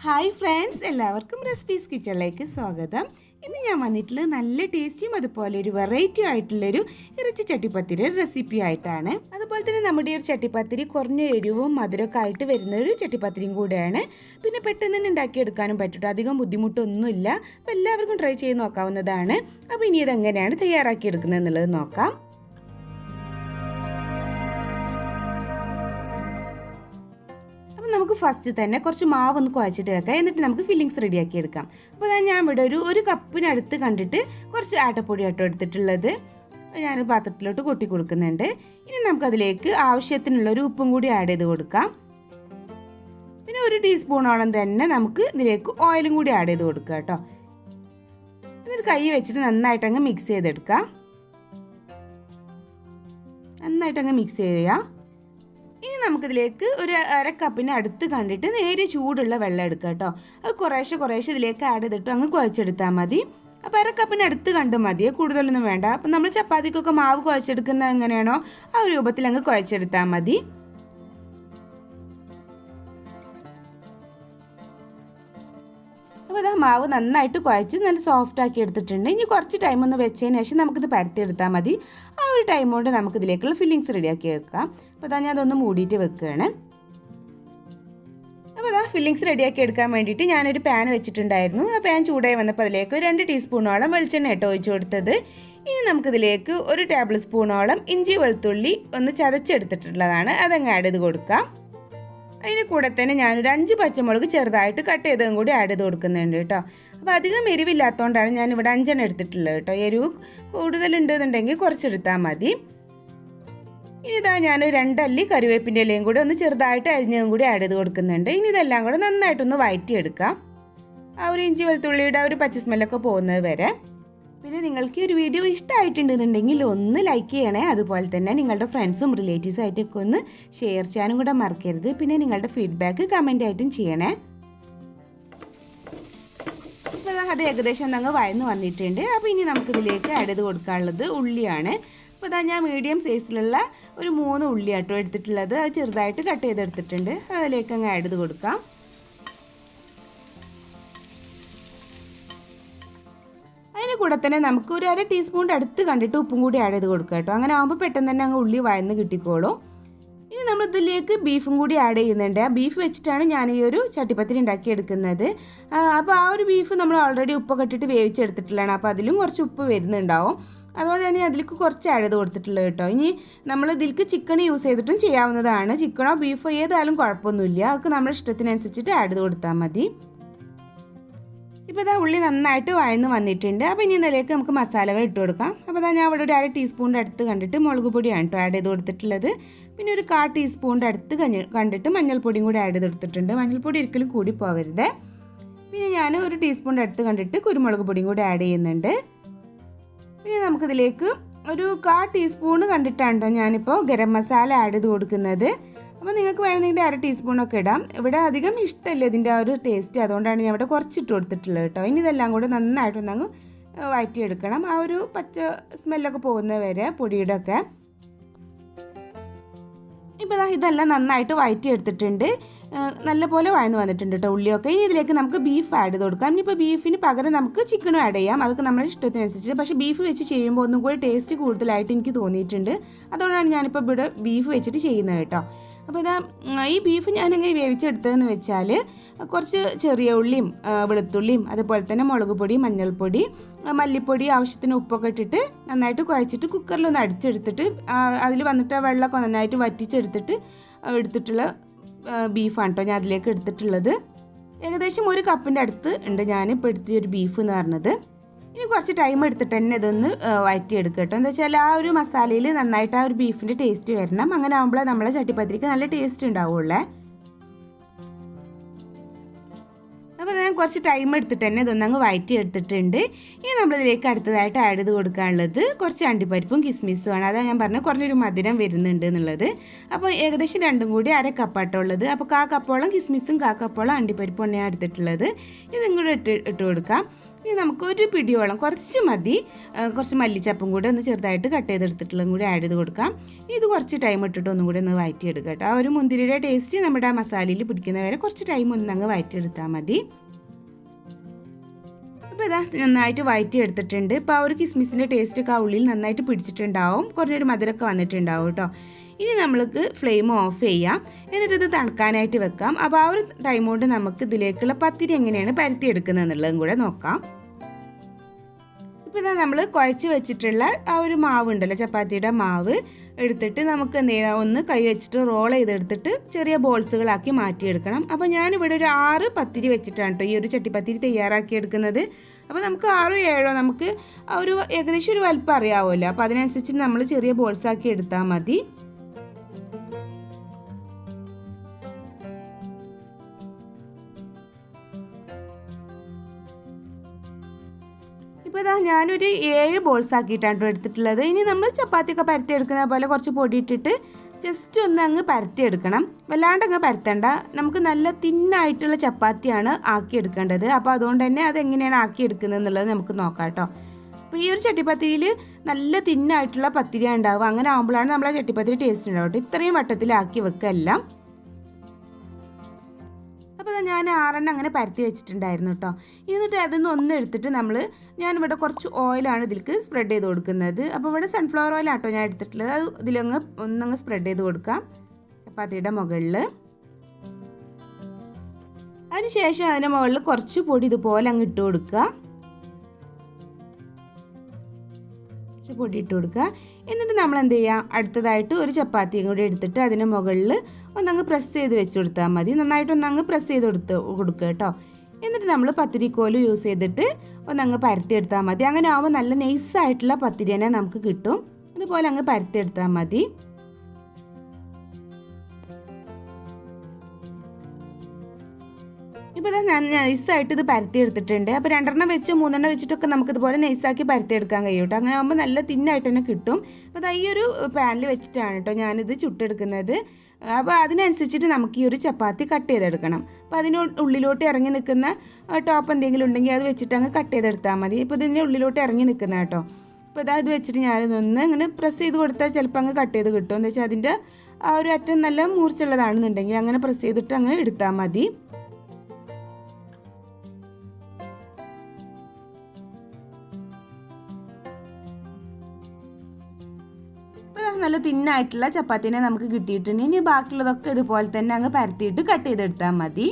Hi friends, എല്ലാവർക്കും recipes കിച്ചണിലേക്ക് സ്വാഗതം. ഇന്ന് ഞാൻ വന്നിട്ടുള്ളത് നല്ല ടേസ്റ്റിയും അതുപോലെ ഒരു വെറൈറ്റി ആയിട്ടുള്ളൊരു ഇറച്ചി ചട്ടിപ്പത്തിരി റെസിപ്പി ആയിട്ടാണ്. അതുപോലെ തന്നെ നമ്മുടെ ഒരു ചട്ടിപ്പത്തിരി കുറഞ്ഞ എരിവും മധുരമൊക്കെ ആയിട്ട് വരുന്ന ഒരു ചട്ടിപ്പത്തിരിയും കൂടെയാണ്. പിന്നെ പെട്ടെന്ന് തന്നെ ഉണ്ടാക്കിയെടുക്കാനും പറ്റും, അധികം ബുദ്ധിമുട്ടൊന്നുമില്ല. അപ്പോൾ എല്ലാവർക്കും ട്രൈ ചെയ്ത് നോക്കാവുന്നതാണ്. അപ്പോൾ ഇനി ഇതെങ്ങനെയാണ് തയ്യാറാക്കിയെടുക്കുന്നത് എന്നുള്ളത് നോക്കാം. നമുക്ക് ഫസ്റ്റ് തന്നെ കുറച്ച് മാവ് ഒന്ന് കുഴച്ചിട്ട് വെക്കാം, എന്നിട്ട് നമുക്ക് ഫില്ലിങ്സ് റെഡിയാക്കി എടുക്കാം. അപ്പോൾ ഞാൻ ഇവിടെ ഒരു കപ്പിനടുത്ത് കണ്ടിട്ട് കുറച്ച് ആട്ടപ്പൊടി ആട്ടോ എടുത്തിട്ടുള്ളത് ഞാൻ പാത്രത്തിലോട്ട് കൊട്ടി കൊടുക്കുന്നുണ്ട്. ഇനി നമുക്കതിലേക്ക് ആവശ്യത്തിനുള്ളൊരു ഉപ്പും കൂടി ആഡ് ചെയ്ത് കൊടുക്കാം. പിന്നെ 1 ടീസ്പൂണോളം തന്നെ നമുക്ക് ഇതിലേക്ക് ഓയിലും കൂടി ആഡ് ചെയ്ത് കൊടുക്കാം കേട്ടോ. എന്നിട്ട് കൈ വെച്ചിട്ട് നന്നായിട്ടങ്ങ് മിക്സ് ചെയ്തെടുക്കാം. നന്നായിട്ടങ്ങ് മിക്സ് ചെയ്യാം. ഇനി നമുക്കിതിലേക്ക് ഒരു 1/2 കപ്പിന് അടുത്ത് കണ്ടിട്ട് നേരെ ചൂടുള്ള വെള്ളം എടുക്കുക കേട്ടോ. അത് കുറേശ്ശെ ഇതിലേക്ക് ആഡ് ചെയ്തിട്ട് അങ്ങ് കുഴച്ചെടുത്താൽ മതി. അപ്പോൾ 1/2 കപ്പിന് അടുത്ത് കണ്ട് മതി, കൂടുതലൊന്നും വേണ്ട. അപ്പം നമ്മൾ ചപ്പാത്തിക്കൊക്കെ മാവ് കുഴച്ചെടുക്കുന്നത് എങ്ങനെയാണോ ആ രൂപത്തിൽ അങ്ങ് കുഴച്ചെടുത്താൽ മതി. അപ്പോൾ അത് മാവ് നന്നായിട്ട് കുഴച്ച് നല്ല സോഫ്റ്റ് ആക്കി എടുത്തിട്ടുണ്ട്. ഇനി കുറച്ച് ടൈം ഒന്ന് വെച്ചതിന് ശേഷം നമുക്കിത് പരത്തിയെടുത്താൽ മതി. ആ ഒരു ടൈം കൊണ്ട് നമുക്കിതിലേക്കുള്ള ഫില്ലിങ്സ് റെഡിയാക്കി എടുക്കാം. അപ്പോൾ ഞാൻ അതൊന്ന് മൂടിയിട്ട് വെക്കുകയാണ്. അപ്പോൾ ഫില്ലിങ്സ് റെഡിയാക്കി എടുക്കാൻ വേണ്ടിയിട്ട് ഞാനൊരു പാൻ വെച്ചിട്ടുണ്ടായിരുന്നു. ആ പാൻ ചൂടായി വന്നപ്പോൾ അതിലേക്ക് 2 ടീസ്പൂണോളം വെളിച്ചെണ്ണ കേട്ടോ ഒഴിച്ച് കൊടുത്തത്. ഇനി നമുക്കിതിലേക്ക് 1 ടേബിൾ സ്പൂണോളം ഇഞ്ചി വെളുത്തുള്ളി ഒന്ന് ചതച്ചെടുത്തിട്ടുള്ളതാണ്, അതങ്ങ് ആഡ് ചെയ്ത് കൊടുക്കാം. അതിന് കൂടെ തന്നെ ഞാനൊരു 5 പച്ചമുളക് ചെറുതായിട്ട് കട്ട് ചെയ്തതും കൂടി ആഡ് ചെയ്ത് കൊടുക്കുന്നുണ്ട് കേട്ടോ. അപ്പോൾ അധികം എരിവില്ലാത്തതുകൊണ്ടാണ് ഞാനിവിടെ 5 എണ്ണം എടുത്തിട്ടുള്ളത് കേട്ടോ. എരിവ് കൂടുതലുണ്ടെന്നുണ്ടെങ്കിൽ കുറച്ചെടുത്താൽ മതി. ഇനി ഞാൻ 2 അല്ലി കറിവേപ്പിൻ്റെ ഇലയും കൂടി ഒന്ന് ചെറുതായിട്ട് അരിഞ്ഞതും കൂടി ആഡ് ചെയ്ത് കൊടുക്കുന്നുണ്ട്. ഇനി ഇതെല്ലാം കൂടെ നന്നായിട്ടൊന്ന് വഴറ്റിയെടുക്കാം, ആ ഒരു ഇഞ്ചി വെളുത്തുള്ളിയുടെ ആ ഒരു പച്ച സ്മെല്ലൊക്കെ പോകുന്നത് വരെ. പിന്നെ നിങ്ങൾക്ക് ഈ ഒരു വീഡിയോ ഇഷ്ടമായിട്ടുണ്ടെന്നുണ്ടെങ്കിൽ ഒന്ന് ലൈക്ക് ചെയ്യണേ. അതുപോലെ തന്നെ നിങ്ങളുടെ ഫ്രണ്ട്സും റിലേറ്റീവ്സും ആയിട്ടൊക്കെ ഒന്ന് ഷെയർ ചെയ്യാനും കൂടെ മറക്കരുത്. പിന്നെ നിങ്ങളുടെ ഫീഡ്ബാക്ക് കമൻ്റ് ആയിട്ടും ചെയ്യണേ. അപ്പോൾ അത് ഏകദേശം അങ്ങ് വഴന്ന് വന്നിട്ടുണ്ട്. അപ്പോൾ ഇനി നമുക്കിതിലേക്ക് ആഡ് ചെയ്ത് കൊടുക്കാനുള്ളത് ഉള്ളിയാണ്. അപ്പോൾ ഞാൻ മീഡിയം സൈസിലുള്ള ഒരു 3 ഉള്ളി ആട്ടോ എടുത്തിട്ടുള്ളത്. അത് ചെറുതായിട്ട് കട്ട് ചെയ്തെടുത്തിട്ടുണ്ട്. അതിലേക്ക് അങ്ങ് ആഡ് ചെയ്ത് കൊടുക്കാം. അതിന് കൂടെ തന്നെ നമുക്ക് ഒരു 1/2 ടീസ്പൂണിൻ്റെ അടുത്ത് കണ്ടിട്ട് ഉപ്പും കൂടി ആഡ് ചെയ്ത് കൊടുക്കുക കേട്ടോ. അങ്ങനെ ആകുമ്പോൾ പെട്ടെന്ന് തന്നെ അങ്ങ് ഉള്ളി വഴന്ന് കിട്ടിക്കോളും. ഇനി നമ്മൾ ഇതിലേക്ക് ബീഫും കൂടി ആഡ് ചെയ്യുന്നുണ്ട്. ആ ബീഫ് വെച്ചിട്ടാണ് ഞാൻ ഈ ഒരു ചട്ടിപ്പത്തിരി ഉണ്ടാക്കിയെടുക്കുന്നത്. അപ്പോൾ ആ ഒരു ബീഫ് നമ്മൾ ഓൾറെഡി ഉപ്പൊക്കെ ഇട്ടിട്ട് വേവിച്ചെടുത്തിട്ടുള്ളതാണ്. അപ്പോൾ അതിലും കുറച്ച് ഉപ്പ് വരുന്നുണ്ടാവും. അതുകൊണ്ടാണ് ഞാൻ അതിലേക്ക് കുറച്ച് ആഡ് ചെയ്ത് കൊടുത്തിട്ടുള്ളത് കേട്ടോ. ഇനി നമ്മൾ ഇതിലേക്ക് ചിക്കൻ യൂസ് ചെയ്തിട്ടും ചെയ്യാവുന്നതാണ്. ചിക്കനോ ബീഫോ ഏതായാലും കുഴപ്പമൊന്നുമില്ല, അതൊക്കെ നമ്മുടെ ഇഷ്ടത്തിനനുസരിച്ചിട്ട് ആഡ് ചെയ്ത് കൊടുത്താൽ മതി. ഇപ്പോൾ ഉള്ളി നന്നായിട്ട് വഴന്ന് വന്നിട്ടുണ്ട്. അപ്പോൾ ഇനി ഇതിലേക്ക് നമുക്ക് മസാലകൾ ഇട്ട് കൊടുക്കാം. അപ്പോൾ ഞാൻ ഇവിടെ ഒരു 1/2 ടീസ്പൂണിൻ്റെ അടുത്ത് കണ്ടിട്ട് മുളക് പൊടിയാണ് കേട്ടോ ആഡ് ചെയ്ത് കൊടുത്തിട്ടുള്ളത്. പിന്നെ ഒരു 1/4 ടീസ്പൂണിൻ്റെ അടുത്ത് കണ്ടിട്ട് മഞ്ഞൾപ്പൊടിയും കൂടി ആഡ് ചെയ്ത് കൊടുത്തിട്ടുണ്ട്. മഞ്ഞൾപ്പൊടി ഒരിക്കലും കൂടി പോവരുത്. പിന്നെ ഞാൻ 1 ടീസ്പൂണിൻ്റെ അടുത്ത് കണ്ടിട്ട് കുരുമുളക് പൊടിയും കൂടി ആഡ് ചെയ്യുന്നുണ്ട്. പിന്നെ നമുക്കിതിലേക്ക് ഒരു 1/4 ടീസ്പൂണ് കണ്ടിട്ടാണ് കേട്ടോ ഞാനിപ്പോൾ ഗരം മസാല ആഡ് ചെയ്ത് കൊടുക്കുന്നത്. അപ്പോൾ നിങ്ങൾക്ക് വേണമെങ്കിൽ 1/2 ടീസ്പൂണൊക്കെ ഇടാം. ഇവിടെ അധികം ഇഷ്ടമല്ല ഇതിൻ്റെ ആ ഒരു ടേസ്റ്റ്, അതുകൊണ്ടാണ് ഞാൻ ഇവിടെ കുറച്ചിട്ട് കൊടുത്തിട്ടുള്ളത് കേട്ടോ. ഇനി ഇതെല്ലാം കൂടെ നന്നായിട്ടൊന്നങ്ങ് വഴറ്റിയെടുക്കണം, ആ ഒരു പച്ച സ്മെല്ലൊക്കെ പോകുന്നത് വരെ പൊടിയുടെ ഒക്കെ. ഇപ്പോൾ ഇതെല്ലാം നന്നായിട്ട് വഴറ്റിയെടുത്തിട്ടുണ്ട്, നല്ലപോലെ വഴന്ന് വന്നിട്ടുണ്ട് കേട്ടോ ഉള്ളിയൊക്കെ. ഇനി ഇതിലേക്ക് നമുക്ക് ബീഫ് ആഡ് ചെയ്ത് കൊടുക്കാം. ഇനിയിപ്പോൾ ബീഫിന് പകരം നമുക്ക് ചിക്കനും ആഡ് ചെയ്യാം, അതൊക്കെ നമ്മുടെ ഇഷ്ടത്തിനനുസരിച്ച്. പക്ഷേ ബീഫ് വെച്ച് ചെയ്യുമ്പോൾ ഒന്നും കൂടി ടേസ്റ്റ് കൂടുതലായിട്ട് എനിക്ക് തോന്നിയിട്ടുണ്ട്. അതുകൊണ്ടാണ് ഞാനിപ്പോൾ ഇവിടെ ബീഫ് വെച്ചിട്ട് ചെയ്യുന്നത് കേട്ടോ. അപ്പോൾ ഈ ബീഫ് ഞാനെങ്ങനെ വേവിച്ചെടുത്തതെന്ന് വെച്ചാൽ കുറച്ച് ചെറിയ ഉള്ളിയും വെളുത്തുള്ളിയും അതുപോലെ തന്നെ മുളക് പൊടി, മഞ്ഞൾപ്പൊടി, മല്ലിപ്പൊടി, ആവശ്യത്തിന് ഉപ്പൊക്കെ ഇട്ടിട്ട് നന്നായിട്ട് കുഴച്ചിട്ട് കുക്കറിലൊന്ന് അടിച്ചെടുത്തിട്ട് അതിൽ വന്നിട്ട് വെള്ളമൊക്കെ നന്നായിട്ട് വറ്റിച്ചെടുത്തിട്ട് എടുത്തിട്ടുള്ള ബീഫാണ് കേട്ടോ ഞാൻ അതിലേക്ക് എടുത്തിട്ടുള്ളത്. ഏകദേശം 1 കപ്പിൻ്റെ അടുത്ത് ഉണ്ട് ഞാനിപ്പോൾ എടുത്തിയൊരു ബീഫ് എന്ന് പറഞ്ഞത്. ഇനി കുറച്ച് ടൈം എടുത്തിട്ട് തന്നെ ഇതൊന്ന് വഴറ്റിയെടുക്കുക കേട്ടോ. എന്താ വെച്ചാൽ ആ ഒരു മസാലയിൽ നന്നായിട്ട് ആ ഒരു ബീഫിൻ്റെ ടേസ്റ്റ് വരണം. അങ്ങനെ ആകുമ്പോഴേ നമ്മളെ ചട്ടിപ്പത്തിരിക്ക് നല്ല ടേസ്റ്റ് ഉണ്ടാവുള്ളേ. അപ്പോൾ ഞാൻ കുറച്ച് ടൈം എടുത്തിട്ട് തന്നെ ഇതൊന്നങ്ങ് വഴറ്റി എടുത്തിട്ടുണ്ട്. ഇനി നമ്മളിതിലേക്ക് അടുത്തതായിട്ട് ആഡ് ചെയ്ത് കൊടുക്കാനുള്ളത് കുറച്ച് അണ്ടിപ്പരിപ്പും കിസ്മിസുമാണ്. അതാണ് ഞാൻ പറഞ്ഞത് കുറഞ്ഞൊരു മധുരം വരുന്നുണ്ട് എന്നുള്ളത്. അപ്പോൾ ഏകദേശം രണ്ടും കൂടി 1/2 കപ്പാട്ടോ ഉള്ളത്. അപ്പോൾ 1/4 കപ്പോളം കിസ്മിസും 1/4 കപ്പോളം അണ്ടിപ്പരിപ്പും ഞാൻ എടുത്തിട്ടുള്ളത്. ഇതും കൂടെ ഇട്ട് കൊടുക്കാം. ഇനി നമുക്ക് ഒരു പിടിയോളം കുറച്ച് മതി, കുറച്ച് മല്ലിച്ചപ്പും കൂടെ ഒന്ന് ചെറുതായിട്ട് കട്ട് ചെയ്തെടുത്തിട്ടുള്ളതും കൂടി ആഡ് ചെയ്ത് കൊടുക്കാം. ഇത് കുറച്ച് ടൈം ഇട്ടിട്ട് ഒന്നും കൂടി ഒന്ന് വഴറ്റിയെടുക്കുക കേട്ടോ. ആ ഒരു മുന്തിരിയുടെ ടേസ്റ്റ് നമ്മുടെ ആ മസാലയിൽ പിടിക്കുന്ന വരെ കുറച്ച് ടൈം ഒന്നങ്ങ് വഴറ്റിയെടുത്താൽ മതി. അപ്പോൾ ഇതാ നന്നായിട്ട് വഴറ്റിയെടുത്തിട്ടുണ്ട്. ഇപ്പോൾ ആ ഒരു കിസ്മിസിൻ്റെ ടേസ്റ്റൊക്കെ ആ ഉള്ളിൽ നന്നായിട്ട് പിടിച്ചിട്ടുണ്ടാവും. കുറഞ്ഞൊരു മധുരമൊക്കെ വന്നിട്ടുണ്ടാവും കേട്ടോ. ഇനി നമ്മൾക്ക് ഫ്ലെയിം ഓഫ് ചെയ്യാം. എന്നിട്ട് ഇത് തണുക്കാനായിട്ട് വെക്കാം. അപ്പോൾ ആ ഒരു ടൈം കൊണ്ട് നമുക്ക് ഇതിലേക്കുള്ള പത്തിരി എങ്ങനെയാണ് പരത്തിയെടുക്കുന്നത് എന്നുള്ളതും കൂടെ നോക്കാം. ഇപ്പോൾ ഇതാ നമ്മൾ കുഴച്ച് വെച്ചിട്ടുള്ള ആ ഒരു മാവ് ഉണ്ടല്ലോ, ചപ്പാത്തിയുടെ മാവ് എടുത്തിട്ട് നമുക്ക് എന്ത് ചെയ്യാം, ഒന്ന് കൈ വെച്ചിട്ട് റോൾ ചെയ്തെടുത്തിട്ട് ചെറിയ ബോൾസുകളാക്കി മാറ്റിയെടുക്കണം. അപ്പോൾ ഞാനിവിടെ ഒരു 6 പത്തിരി വെച്ചിട്ടാണ് കേട്ടോ ഈ ഒരു ചട്ടിപ്പത്തിരി തയ്യാറാക്കിയെടുക്കുന്നത്. അപ്പോൾ നമുക്ക് 6 7 നമുക്ക് ആ ഒരു ഏകദേശം ഒരു വലിപ്പം അറിയാവുമല്ലോ. അപ്പോൾ അതിനനുസരിച്ച് നമ്മൾ ചെറിയ ബോൾസാക്കി എടുത്താൽ മതി. ഇപ്പോൾ ഇതാ ഞാനൊരു 7 ബോൾസ് ആക്കിയിട്ടാണ് എടുത്തിട്ടുള്ളത്. ഇനി നമ്മൾ ചപ്പാത്തിയൊക്കെ പരത്തി എടുക്കുന്ന പോലെ കുറച്ച് പൊടി ഇട്ടിട്ട് ജസ്റ്റ് ഒന്ന് അങ്ങ് പരത്തിയെടുക്കണം. വല്ലാണ്ട് അങ്ങ് പരത്തണ്ട. നമുക്ക് നല്ല തിന്നായിട്ടുള്ള ചപ്പാത്തിയാണ് ആക്കിയെടുക്കേണ്ടത്. അപ്പോൾ അതുകൊണ്ട് തന്നെ അതെങ്ങനെയാണ് ആക്കിയെടുക്കുന്നത് എന്നുള്ളത് നമുക്ക് നോക്കാം കേട്ടോ. അപ്പോൾ ഈ ഒരു ചട്ടിപ്പത്തിരിയിൽ നല്ല തിന്നായിട്ടുള്ള പത്തിരിയാണ് ഉണ്ടാവുക. അങ്ങനെ ആകുമ്പോഴാണ് നമ്മളെ ചട്ടിപ്പത്തിരി ടേസ്റ്റ് ഉണ്ടാവും. ഇത്രയും വട്ടത്തിലാക്കി വെക്കല്ല. അപ്പോൾ ഞാൻ 6 അങ്ങനെ പരത്തി വെച്ചിട്ടുണ്ടായിരുന്നു കേട്ടോ. എന്നിട്ട് അതൊന്ന് എടുത്തിട്ട് ഞാനിവിടെ കുറച്ച് ഓയിലാണ് ഇതിലേക്ക് സ്പ്രെഡ് ചെയ്ത് കൊടുക്കുന്നത്. അപ്പോൾ ഇവിടെ സൺഫ്ലവർ ഓയിലാട്ടോ ഞാൻ എടുത്തിട്ടുള്ളത്. അത് ഒന്നങ്ങ് സ്പ്രെഡ് ചെയ്ത് കൊടുക്കാം ചപ്പാത്തിയുടെ മുകളിൽ. അതിനുശേഷം അതിൻ്റെ മുകളിൽ കുറച്ച് പൊടി ഇതുപോലെ അങ്ങ് ഇട്ട് കൊടുക്കുക. പൊടി ഇട്ട് കൊടുക്കുക. എന്നിട്ട് നമ്മൾ എന്ത് ചെയ്യുക, അടുത്തതായിട്ട് ഒരു ചപ്പാത്തിയും കൂടി എടുത്തിട്ട് അതിന് മുകളിൽ ഒന്നങ്ങ് പ്രസ് ചെയ്ത് വെച്ച് കൊടുത്താൽ മതി. നന്നായിട്ട് ഒന്നങ്ങ് പ്രസ് ചെയ്ത് കൊടുക്കുക കേട്ടോ. എന്നിട്ട് നമ്മൾ പത്തിരിക്കോല് യൂസ് ചെയ്തിട്ട് ഒന്നങ്ങ് പരത്തിയെടുത്താൽ മതി. അങ്ങനെ ആവുമ്പോൾ നല്ല നൈസായിട്ടുള്ള പത്തിരി തന്നെ നമുക്ക് കിട്ടും. അതുപോലെ അങ്ങ് പരത്തിയെടുത്താൽ മതി. ഇപ്പോൾ ഞാൻ നൈസായിട്ട് ഇത് പരത്തിയെടുത്തിട്ടുണ്ട്. അപ്പോൾ 2 വെച്ച് 3 വെച്ചിട്ടൊക്കെ നമുക്കിതുപോലെ നൈസാക്കി പരത്തിയെടുക്കാൻ കഴിയും കേട്ടോ. അങ്ങനെ ആകുമ്പോൾ നല്ല തിന്നായിട്ട് തന്നെ കിട്ടും. അപ്പോൾ ഈ ഒരു പാനിൽ വെച്ചിട്ടാണ് കേട്ടോ ഞാനിത് ചുട്ടെടുക്കുന്നത്. അപ്പോൾ അതിനനുസരിച്ചിട്ട് നമുക്ക് ഈ ഒരു ചപ്പാത്തി കട്ട് ചെയ്തെടുക്കണം. അപ്പോൾ ഉള്ളിലോട്ട് ഇറങ്ങി നിൽക്കുന്ന ടോപ്പ് എന്തെങ്കിലും ഉണ്ടെങ്കിൽ അത് വെച്ചിട്ട് അങ്ങ് കട്ട് ചെയ്തെടുത്താൽ മതി. ഇപ്പോൾ ഇതിൻ്റെ ഉള്ളിലോട്ട് ഇറങ്ങി നിൽക്കുന്ന കേട്ടോ. അപ്പോൾ ഇത് വെച്ചിട്ട് ഞാനിതൊന്ന് ഇങ്ങനെ പ്രസ് ചെയ്ത് കൊടുത്താൽ ചിലപ്പോൾ അങ്ങ് കട്ട് ചെയ്ത് കിട്ടും. എന്താ വെച്ചാൽ അതിൻ്റെ ആ ഒരു അറ്റം നല്ല മൂർച്ചുള്ളതാണെന്നുണ്ടെങ്കിൽ അങ്ങനെ പ്രസ് ചെയ്തിട്ട് അങ്ങ് എടുത്താൽ മതി. നല്ല തിന്നായിട്ടുള്ള ചപ്പാത്തിനെ നമുക്ക് കിട്ടിയിട്ടുണ്ട്. ഇനി ബാക്കിയുള്ളതൊക്കെ ഇതുപോലെ തന്നെ അങ്ങ് പരത്തിയിട്ട് കട്ട് ചെയ്തെടുത്താൽ മതി.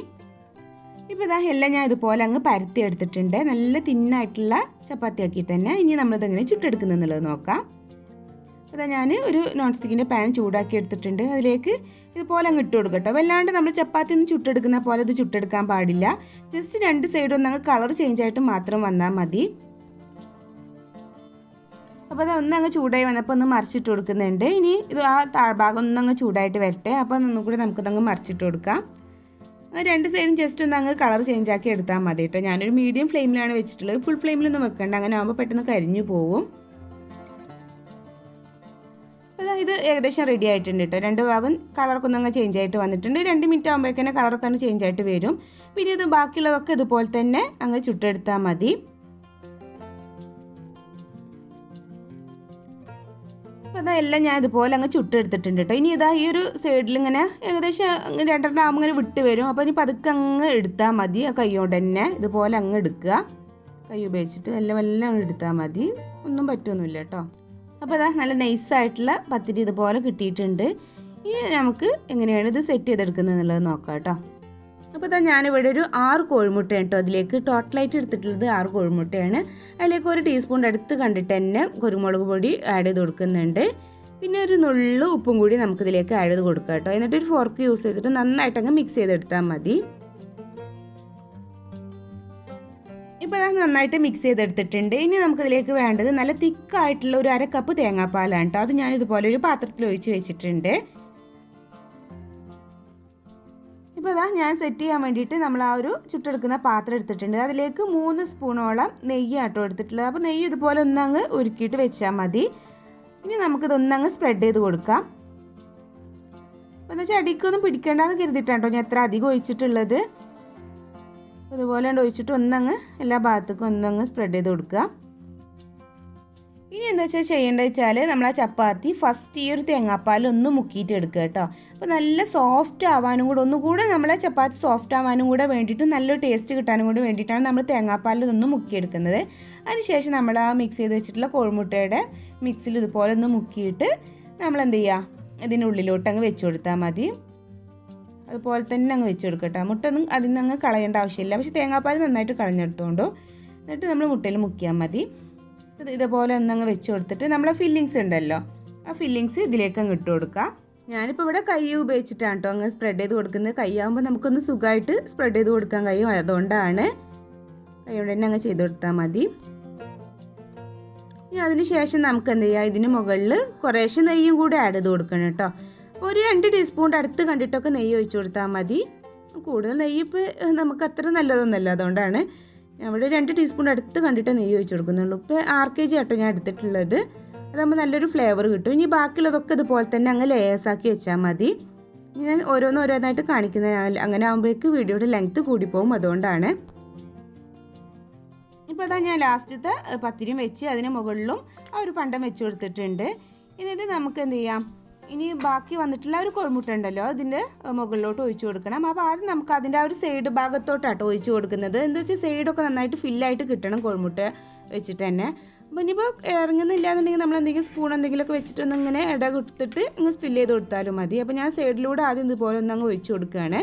ഇപ്പോൾ എല്ലാം ഞാൻ ഇതുപോലെ അങ്ങ് പരത്തി എടുത്തിട്ടുണ്ട്. നല്ല തിന്നായിട്ടുള്ള ചപ്പാത്തി ആക്കിയിട്ട് തന്നെ. ഇനി നമ്മളിതെങ്ങനെ ചുട്ടെടുക്കുന്നത് എന്നുള്ളത് നോക്കാം. അപ്പോൾ ഞാൻ ഒരു നോൺ സ്റ്റിക്കിൻ്റെ പാൻ ചൂടാക്കി എടുത്തിട്ടുണ്ട്. അതിലേക്ക് ഇതുപോലെ അങ്ങ് ഇട്ട് കൊടുക്കട്ടോ. വല്ലാണ്ട് നമ്മൾ ചപ്പാത്തി ഒന്ന് ചുട്ടെടുക്കുന്ന പോലെ ഇത് ചുട്ടെടുക്കാൻ പാടില്ല. ജസ്റ്റ് 2 സൈഡും ഒന്നങ്ങ് കളർ ചേഞ്ച് ആയിട്ട് മാത്രം വന്നാൽ മതി. അപ്പോൾ അത് ഒന്നങ്ങ് ചൂടായി വന്നപ്പോൾ ഒന്ന് മറിച്ചിട്ട് കൊടുക്കുന്നുണ്ട്. ഇനി ഇത് ആ താഴ്ഭാഗം ഒന്നങ്ങ് ചൂടായിട്ട് വരട്ടെ. അപ്പോൾ ഒന്നും കൂടി നമുക്കിതങ്ങ് മറിച്ചിട്ട് കൊടുക്കാം. 2 സൈഡും ജസ്റ്റ് ഒന്ന് അങ്ങ് കളർ ചേഞ്ച് ആക്കി എടുത്താൽ മതി കേട്ടോ. ഞാനൊരു മീഡിയം ഫ്ലെയിമിലാണ് വെച്ചിട്ടുള്ളത്. ഫുൾ ഫ്ലെയിമിലൊന്നും വെക്കണ്ട. അങ്ങനെ ആകുമ്പോൾ പെട്ടെന്ന് കരിഞ്ഞു പോവും. അപ്പോൾ ഇത് ഏകദേശം റെഡി ആയിട്ടുണ്ട് കേട്ടോ. 2 ഭാഗം കളറൊക്കെ ഒന്നങ്ങ് ചേഞ്ച് ആയിട്ട് വന്നിട്ടുണ്ട്. 2 മിനിറ്റ് ആകുമ്പോഴേക്കും കളറൊക്കെ ഒന്ന് ചേഞ്ച് ആയിട്ട് വരും. പിന്നെ ഇത് ബാക്കിയുള്ളതൊക്കെ ഇതുപോലെ തന്നെ അങ്ങ് ചുട്ടെടുത്താൽ മതി. അപ്പോൾ അതെല്ലാം ഞാൻ ഇതുപോലെ അങ്ങ് ചുട്ടെടുത്തിട്ടുണ്ട് കേട്ടോ. ഇനി ഈ ഒരു സൈഡിൽ ഇങ്ങനെ ഏകദേശം 2 ആകുമ്പോൾ ഇങ്ങനെ വിട്ട് വരും. അപ്പോൾ ഇനി പതുക്കെ അങ്ങ് എടുത്താൽ മതി. ആ കൈ കൊണ്ട് തന്നെ ഇതുപോലെ അങ്ങ് എടുക്കുക. കൈ ഉപയോഗിച്ചിട്ട് എല്ലാം എടുത്താൽ മതി. ഒന്നും പറ്റുമൊന്നുമില്ല കേട്ടോ. അപ്പോൾ നല്ല നൈസായിട്ടുള്ള പത്തിരി ഇതുപോലെ കിട്ടിയിട്ടുണ്ട്. ഇനി നമുക്ക് എങ്ങനെയാണ് ഇത് സെറ്റ് ചെയ്തെടുക്കുന്നത് എന്നുള്ളത് നോക്കാം കേട്ടോ. അപ്പോൾ ഞാനിവിടെ ഒരു 6 കോഴിമുട്ടയാണ് കേട്ടോ. അതിലേക്ക് ടോട്ടലായിട്ട് എടുത്തിട്ടുള്ളത് 6 കോഴിമുട്ടയാണ്. അതിലേക്ക് 1 ടീസ്പൂൺ അടുത്ത് കണ്ടിട്ട് തന്നെ കുരുമുളക് പൊടി ആഡ് ചെയ്ത് കൊടുക്കുന്നുണ്ട്. പിന്നെ ഒരു നുള്ളു ഉപ്പും കൂടി നമുക്കിതിലേക്ക് ആഡ് ചെയ്ത് കൊടുക്കാം കേട്ടോ. എന്നിട്ട് ഒരു ഫോർക്ക് യൂസ് ചെയ്തിട്ട് നന്നായിട്ടങ്ങ് മിക്സ് ചെയ്തെടുത്താൽ മതി. ഇപ്പോൾ നന്നായിട്ട് മിക്സ് ചെയ്തെടുത്തിട്ടുണ്ട്. ഇനി നമുക്കിതിലേക്ക് വേണ്ടത് നല്ല തിക്കായിട്ടുള്ള ഒരു 1/2 കപ്പ് തേങ്ങാപ്പാലാണ് കേട്ടോ. അത് ഞാൻ ഇതുപോലെ ഒരു പാത്രത്തിൽ ഒഴിച്ച് വെച്ചിട്ടുണ്ട്. ഇപ്പോൾ ഞാൻ സെറ്റ് ചെയ്യാൻ വേണ്ടിയിട്ട് നമ്മൾ ആ ഒരു ചുട്ടെടുക്കുന്ന പാത്രം എടുത്തിട്ടുണ്ട്. അതിലേക്ക് 3 സ്പൂണോളം നെയ്യാട്ടോ എടുത്തിട്ടുള്ളത്. അപ്പോൾ നെയ്യ് ഇതുപോലെ ഒന്നങ്ങ് ഉരുക്കിയിട്ട് വെച്ചാൽ മതി. ഇനി നമുക്കിതൊന്നങ്ങ് സ്പ്രെഡ് ചെയ്ത് കൊടുക്കാം. അപ്പോൾ എന്താ വെച്ചാൽ അടിക്കൊന്നും പിടിക്കേണ്ടെന്ന് കരുതിയിട്ടാട്ടോ ഞാൻ എത്ര അധികം ഒഴിച്ചിട്ടുള്ളത്. ഇതുപോലെ ഒഴിച്ചിട്ട് ഒന്നങ്ങ് എല്ലാ ഭാഗത്തേക്കും ഒന്നങ്ങ് സ്പ്രെഡ് ചെയ്ത് കൊടുക്കുക. ഇനി എന്താ വെച്ചാൽ ചെയ്യേണ്ടത് വെച്ചാൽ നമ്മൾ ആ ചപ്പാത്തി ഫസ്റ്റ് ഈ ഒരു തേങ്ങാപ്പാലൊന്ന് മുക്കിയിട്ട് എടുക്കുക കേട്ടോ. അപ്പോൾ നല്ല സോഫ്റ്റ് ആവാനും കൂടെ ഒന്നുകൂടെ നമ്മളെ ചപ്പാത്തി സോഫ്റ്റ് ആവാനും കൂടെ വേണ്ടിയിട്ട് നല്ലൊരു ടേസ്റ്റ് കിട്ടാനും കൂടി വേണ്ടിയിട്ടാണ് നമ്മൾ തേങ്ങാപ്പാലൊന്ന് മുക്കിയെടുക്കുന്നത്. അതിനുശേഷം നമ്മൾ ആ മിക്സ് ചെയ്ത് വെച്ചിട്ടുള്ള കോഴിമുട്ടയുടെ മിക്സിൽ ഇതുപോലെ ഒന്ന് മുക്കിയിട്ട് നമ്മൾ എന്ത് ചെയ്യുക, ഇതിനുള്ളിലോട്ട് അങ്ങ് വെച്ച് കൊടുത്താൽ മതി. അതുപോലെ തന്നെ അങ്ങ് വെച്ച് കൊടുക്കുക കേട്ടോ. മുട്ട ഒന്നും അതിൽ നിന്ന് അങ്ങ് കളയേണ്ട ആവശ്യമില്ല. പക്ഷേ തേങ്ങാപ്പാൽ നന്നായിട്ട് കളഞ്ഞെടുത്തോണ്ടോ. എന്നിട്ട് നമ്മൾ മുട്ടയിൽ മുക്കിയാൽ മതി. ഇതുപോലെ ഒന്നങ്ങ് വെച്ച് കൊടുത്തിട്ട് നമ്മളെ ഫില്ലിങ്സ് ഉണ്ടല്ലോ, ആ ഫില്ലിങ്സ് ഇതിലേക്ക് അങ്ങ് ഇട്ട് കൊടുക്കുക. ഞാനിപ്പോൾ ഇവിടെ കൈ ഉപയോഗിച്ചിട്ടാണ് കേട്ടോ അങ്ങ് സ്പ്രെഡ് ചെയ്ത് കൊടുക്കുന്നത്. കൈയാകുമ്പോൾ നമുക്കൊന്ന് സുഖമായിട്ട് സ്പ്രെഡ് ചെയ്ത് കൊടുക്കാൻ കഴിയും. അതുകൊണ്ടാണ് കൈ കൊണ്ട് തന്നെ അങ്ങ് ചെയ്ത് കൊടുത്താൽ മതി. ഇനി അതിന് ശേഷം നമുക്ക് എന്ത് ചെയ്യുക, ഇതിന് മുകളിൽ കുറേശ്ശെ നെയ്യും കൂടി ആഡ് ചെയ്ത് കൊടുക്കണം കേട്ടോ. ഒരു 2 ടീസ്പൂൺ അടുത്ത് കണ്ടിട്ടൊക്കെ നെയ്യ് ഒഴിച്ച് കൊടുത്താൽ മതി. കൂടുതൽ നെയ്യ് ഇപ്പോൾ നമുക്ക് അത്ര നല്ലതൊന്നുമല്ല, അതുകൊണ്ടാണ് അവിടെ 2 ടീസ്പൂൺ അടുത്ത് കണ്ടിട്ട് നെയ്യ് ഒഴിച്ച് കൊടുക്കുന്നുള്ളൂ. ഇപ്പോൾ 6 kg ആട്ടോ ഞാൻ എടുത്തിട്ടുള്ളത്. അതാകുമ്പോൾ നല്ലൊരു ഫ്ലേവർ കിട്ടും. ഇനി ബാക്കിയുള്ളതൊക്കെ ഇതുപോലെ തന്നെ അങ്ങ് ലേസാക്കി വെച്ചാൽ മതി. ഞാൻ ഓരോന്നായിട്ട് കാണിക്കുന്നത്, അങ്ങനെ ആകുമ്പോഴേക്ക് വീഡിയോയുടെ ലെങ്ത്ത് കൂടിപ്പോവും, അതുകൊണ്ടാണ്. ഇപ്പോൾ അതാ ഞാൻ ലാസ്റ്റത്തെ പത്തിരിയും വെച്ച് അതിന് മുകളിലും ആ ഒരു പണ്ടം വെച്ച് കൊടുത്തിട്ടുണ്ട്. എന്നിട്ട് നമുക്ക് എന്ത് ചെയ്യാം, ഇനി ബാക്കി വന്നിട്ടുള്ള ഒരു കോഴിമുട്ട ഉണ്ടല്ലോ അതിൻ്റെ മുകളിലോട്ട് ഒഴിച്ച് കൊടുക്കണം. അപ്പോൾ ആദ്യം നമുക്ക് അതിൻ്റെ ആ ഒരു സൈഡ് ഭാഗത്തോട്ടാട്ടോ ഒഴിച്ച് കൊടുക്കുന്നത്. എന്താ വെച്ചാൽ സൈഡൊക്കെ നന്നായിട്ട് ഫില്ലായിട്ട് കിട്ടണം കോഴിമുട്ട വെച്ചിട്ട് തന്നെ. അപ്പോൾ ഇനിയിപ്പോൾ ഇറങ്ങുന്നില്ല എന്നുണ്ടെങ്കിൽ നമ്മൾ എന്തെങ്കിലും സ്പൂൺ എന്തെങ്കിലുമൊക്കെ വെച്ചിട്ടൊന്ന് ഇങ്ങനെ ഇട കൊടുത്തിട്ട് ഇങ്ങ് ഫില്ല് ചെയ്ത് കൊടുത്താലും മതി. അപ്പോൾ ഞാൻ സൈഡിലൂടെ ആദ്യം ഇതുപോലെ ഒന്നങ്ങ് ഒഴിച്ച് കൊടുക്കുകയാണ്.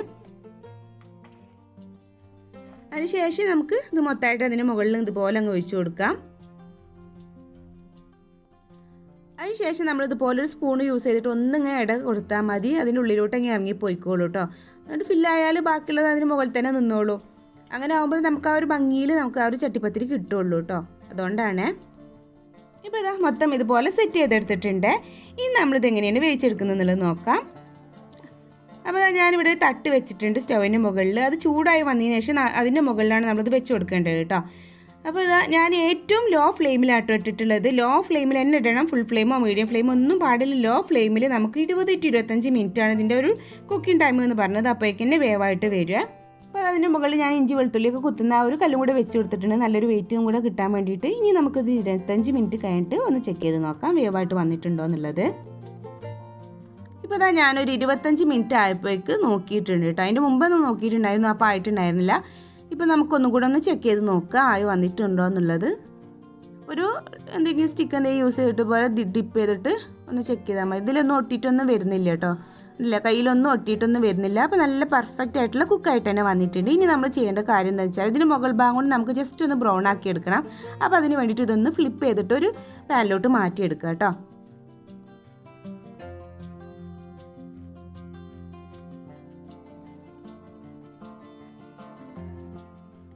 അതിനുശേഷം നമുക്ക് ഇത് മൊത്തമായിട്ട് അതിന് മുകളിൽ ഇതുപോലെ അങ്ങ് ഒഴിച്ച് കൊടുക്കാം. അതിനുശേഷം നമ്മളിതുപോലെ ഒരു സ്പൂൺ യൂസ് ചെയ്തിട്ട് ഒന്നിങ്ങനെ ഇട കൊടുത്താൽ മതി. അതിൻ്റെ ഉള്ളിലോട്ട് ഇങ്ങനെ ഇറങ്ങി പോയിക്കോളൂ കേട്ടോ. എന്നിട്ട് ഫില്ലായാൽ ബാക്കിയുള്ളത് അതിന് മുകളിൽ തന്നെ നിന്നോളൂ. അങ്ങനെ ആകുമ്പോൾ നമുക്ക് ആ ഒരു ഭംഗിയിൽ നമുക്ക് ആ ഒരു ചട്ടിപ്പത്തിരി കിട്ടുള്ളൂ കേട്ടോ. അതുകൊണ്ടാണ്. ഇപ്പോൾ ഇതാ മൊത്തം ഇതുപോലെ സെറ്റ് ചെയ്തെടുത്തിട്ടുണ്ട്. ഇനി നമ്മളിത് എങ്ങനെയാണ് വേവിച്ചെടുക്കുന്നത് എന്നുള്ളത് നോക്കാം. അപ്പോൾ ഞാനിവിടെ തട്ട് വെച്ചിട്ടുണ്ട് സ്റ്റൗവിൻ്റെ മുകളിൽ. അത് ചൂടായി വന്നതിന് ശേഷം അതിൻ്റെ മുകളിലാണ് നമ്മളിത് വെച്ച് കൊടുക്കേണ്ടത് കേട്ടോ. അപ്പോൾ ഇതാ ഞാൻ ഏറ്റവും ലോ ഫ്ലെയിമിലാട്ടോ ഇട്ടിട്ടുള്ളത്. ലോ ഫ്ലെയിമിൽ തന്നെ ഇടണം. ഫുൾ ഫ്ലെയിമോ മീഡിയം ഫ്ലെയിമോ ഒന്നും പാടില്ല. ലോ ഫ്ലെയിമിൽ നമുക്ക് 20 to 25 മിനിറ്റാണ് ഇതിൻ്റെ ഒരു കുക്കിംഗ് ടൈം എന്ന് പറഞ്ഞത്. അപ്പോഴേക്ക് തന്നെ വേവായിട്ട് വരിക. അപ്പോൾ അതിൻ്റെ മുകളിൽ ഞാൻ ഇഞ്ചി വെളുത്തുള്ളിയൊക്കെ കുത്തുന്ന ആ ഒരു കല്ലും കൂടെ വെച്ച് കൊടുത്തിട്ടുണ്ട്, നല്ലൊരു വെയിറ്റും കൂടെ കിട്ടാൻ വേണ്ടിയിട്ട്. ഇനി നമുക്കിത് 25 മിനിറ്റ് കഴിഞ്ഞിട്ട് ഒന്ന് ചെക്ക് ചെയ്ത് നോക്കാം വേവായിട്ട് വന്നിട്ടുണ്ടോ എന്നുള്ളത്. ഇപ്പോൾ ഇതാ ഞാനൊരു 25 മിനിറ്റ് ആയപ്പോഴേക്ക് നോക്കിയിട്ടുണ്ട് കേട്ടോ. അതിൻ്റെ മുമ്പൊന്നും നോക്കിയിട്ടുണ്ടായിരുന്നു, അപ്പോൾ ആയിട്ടുണ്ടായിരുന്നില്ല. ഇപ്പോൾ നമുക്കൊന്നും കൂടെ ഒന്ന് ചെക്ക് ചെയ്ത് നോക്കാം ആയി വന്നിട്ടുണ്ടോ എന്നുള്ളത്. ഒരു എന്തെങ്കിലും സ്റ്റിക്ക് എന്തെങ്കിലും യൂസ് ചെയ്തിട്ട് പോലെ ഡിപ്പ് ചെയ്തിട്ട് ഒന്ന് ചെക്ക് ചെയ്താൽ മതി. ഇതിലൊന്നും ഒട്ടിയിട്ടൊന്നും വരുന്നില്ല കേട്ടോ. ഇല്ല, കയ്യിലൊന്നും ഒട്ടിയിട്ടൊന്നും വരുന്നില്ല. അപ്പോൾ നല്ല പെർഫെക്റ്റ് ആയിട്ടുള്ള കുക്കായിട്ട് തന്നെ വന്നിട്ടുണ്ട്. ഇനി നമ്മൾ ചെയ്യേണ്ട കാര്യം എന്താ വെച്ചാൽ ഇതിന് മുകൾ ഭാഗം കൊണ്ട് നമുക്ക് ജസ്റ്റ് ഒന്ന് ബ്രൗൺ ആക്കി എടുക്കണം. അപ്പോൾ അതിന് വേണ്ടിയിട്ട് ഇതൊന്ന് ഫ്ലിപ്പ് ചെയ്തിട്ട് ഒരു പാനിലോട്ട് മാറ്റിയെടുക്കുക കേട്ടോ.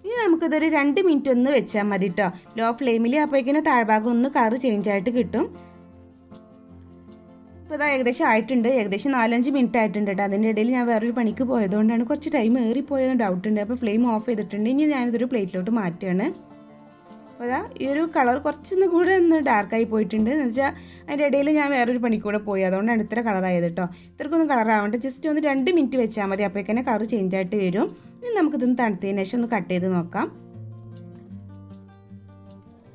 ഇനി നമുക്കിതൊരു 2 മിനിറ്റ് ഒന്ന് വെച്ചാൽ മതി കേട്ടോ, ലോ ഫ്ലെയിമിൽ. അപ്പോഴേക്കിനും താഴ്ഭാഗം ഒന്ന് കളർ ചേഞ്ച് ആയിട്ട് കിട്ടും. ഇപ്പോൾ ഇതാ ഏകദേശം ആയിട്ടുണ്ട്. ഏകദേശം 4-5 മിനിറ്റ് ആയിട്ടുണ്ട് കേട്ടോ. അതിൻ്റെ ഇടയിൽ ഞാൻ വേറൊരു പണിക്ക് പോയതുകൊണ്ടാണ് കുറച്ച് ടൈം ഏറിപ്പോയതെന്ന് ഡൗട്ട് ഉണ്ട്. അപ്പോൾ ഫ്ലെയിം ഓഫ് ചെയ്തിട്ടുണ്ട്. ഇനി ഞാനിതൊരു പ്ലേറ്റിലോട്ട് മാറ്റുകയാണ്. അപ്പോൾ അതാ ഈ ഒരു കളർ കുറച്ചൊന്നും കൂടെ ഒന്ന് ഡാർക്കായി പോയിട്ടുണ്ട്. എന്ന് വെച്ചാൽ അതിൻ്റെ ഇടയിൽ ഞാൻ വേറൊരു പണിക്ക് കൂടെ പോയി, അതുകൊണ്ടാണ് ഇത്ര കളറായത് കേട്ടോ. ഇത്രക്കൊന്നും കളറാവേണ്ട, ജസ്റ്റ് ഒന്ന് 2 മിനിറ്റ് വെച്ചാൽ മതി. അപ്പോഴേക്കന്നെ കളർ ചേഞ്ച് ആയിട്ട് വരും. ഇനി നമുക്കിതൊന്ന് തണുത്തതിന് ശേഷം ഒന്ന് കട്ട് ചെയ്ത് നോക്കാം.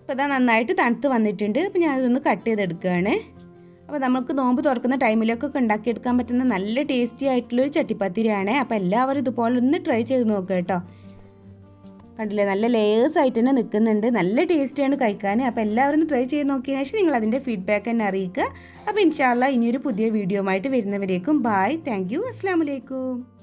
അപ്പോൾ ഇതാ നന്നായിട്ട് തണുത്ത് വന്നിട്ടുണ്ട്. അപ്പോൾ ഞാനിതൊന്ന് കട്ട് ചെയ്തെടുക്കുകയാണ്. അപ്പോൾ നമുക്ക് നോമ്പ് തുറക്കുന്ന ടൈമിലൊക്കെ ഉണ്ടാക്കിയെടുക്കാൻ പറ്റുന്ന നല്ല ടേസ്റ്റി ആയിട്ടുള്ളൊരു ചട്ടിപ്പത്തിരിയാണ്. അപ്പോൾ എല്ലാവരും ഇതുപോലെ ഒന്ന് ട്രൈ ചെയ്ത് നോക്കുക കേട്ടോ. കണ്ടില്ലേ, നല്ല ലേയേഴ്സ് ആയിട്ട് തന്നെ നിൽക്കുന്നുണ്ട്. നല്ല ടേസ്റ്റിയാണ് കഴിക്കാൻ. അപ്പോൾ എല്ലാവരും ഒന്ന് ട്രൈ ചെയ്ത് നോക്കിയതിന് ശേഷം നിങ്ങൾ അതിൻ്റെ ഫീഡ്ബാക്ക് തന്നെ അറിയിക്കുക. അപ്പോൾ ഇൻഷാ അല്ലാഹ് ഇനിയൊരു പുതിയ വീഡിയോ ആയിട്ട് വരുന്നവരേക്കും ബായ്, താങ്ക് യു, അസ്സലാമു അലൈക്കും.